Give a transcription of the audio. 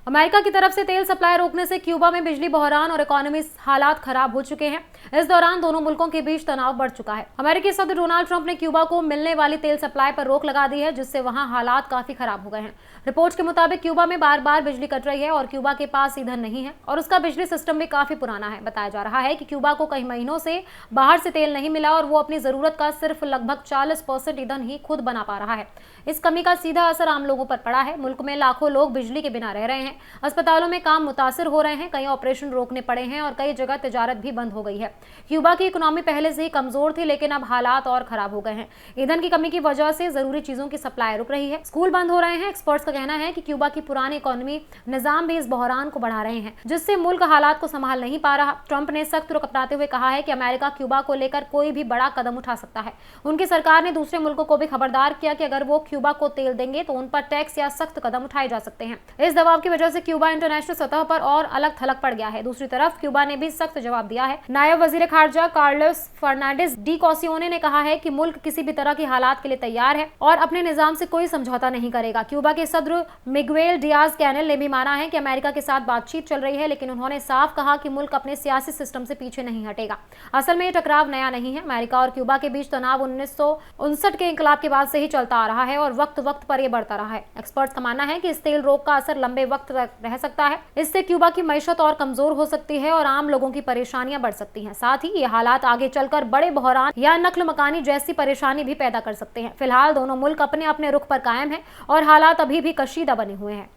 America की तरफ से तेल सप्लाई रोकने से क्यूबा में बिजली बहरान और इकोनॉमी हालात खराब हो चुके हैं। इस दौरान दोनों मुल्कों के बीच तनाव बढ़ चुका है। अमेरिकी सदर डोनाल्ड ट्रंप ने क्यूबा को मिलने वाली तेल सप्लाई पर रोक लगा दी है, जिससे वहां हालात काफी खराब हो गए हैं। रिपोर्ट्स के मुताबिक क्यूबा में बार बार बिजली कट रही है और क्यूबा के पास ईंधन नहीं है और उसका बिजली सिस्टम भी काफी पुराना है। बताया जा रहा है कि क्यूबा को कई महीनों से बाहर से तेल नहीं मिला और वो अपनी जरूरत का सिर्फ लगभग 40% ईंधन ही खुद बना पा रहा है। इस कमी का सीधा असर आम लोगों पर पड़ा है। मुल्क में लाखों लोग बिजली के बिना रह रहे हैं, अस्पतालों में काम मुतासिर हो रहे हैं, कई ऑपरेशन रोकने पड़े हैं और कई जगह तिजारत भी बंद हो गई है। क्यूबा की इकोनॉमी पहले से ही कमजोर थी, लेकिन अब हालात और खराब हो गए हैं। ईंधन की कमी की वजह से जरूरी चीजों की सप्लाई रुक रही है, स्कूल बंद हो रहे हैं। एक्सपर्ट्स का कहना है कि क्यूबा की पुरानी इकोनॉमी निजाम भी इस बहरान को बढ़ा रहे हैं, जिससे मुल्क हालात को संभाल नहीं पा रहा। ट्रंप ने सख्त रुख अपनाते हुए कहा है कि अमेरिका क्यूबा को लेकर कोई भी बड़ा कदम उठा सकता है। उनकी सरकार ने दूसरे मुल्कों को भी खबरदार किया कि अगर वो क्यूबा को तेल देंगे तो उन पर टैक्स या सख्त कदम उठाए जा सकते हैं। इस दबाव की वजह से क्यूबा इंटरनेशनल सतह पर और अलग थलग पड़ गया है। दूसरी तरफ क्यूबा ने भी सख्त जवाब दिया है। नायब वजीर खारजा कार्लोस फर्नांडिस डी कोसियोने ने कहा है कि मुल्क किसी भी तरह की हालात के लिए तैयार है और अपने निजाम से कोई समझौता नहीं करेगा। क्यूबा के सदर मिगुएल डियाज कैनेल ने भी माना है कि अमेरिका के साथ बातचीत चल रही है, लेकिन उन्होंने साफ कहा कि मुल्क अपने सियासी सिस्टम से पीछे नहीं हटेगा। असल में ये टकराव नया नहीं है। अमेरिका और क्यूबा के बीच तनाव 1959 के इंकलाब के बाद से ही चलता आ रहा है और वक्त वक्त पर यह बढ़ता रहा है। एक्सपर्ट्स का मानना है कि इस तेल रोक का असर लंबे वक्त तक रह सकता है। इससे क्यूबा की मईशत और कमजोर हो सकती है और आम लोगों की परेशानियां बढ़ सकती हैं। साथ ही ये हालात आगे चलकर बड़े बहरान या नक्ल मकानी जैसी परेशानी भी पैदा कर सकते हैं। फिलहाल दोनों मुल्क अपने अपने रुख पर कायम हैं और हालात अभी भी कशीदा बने हुए हैं।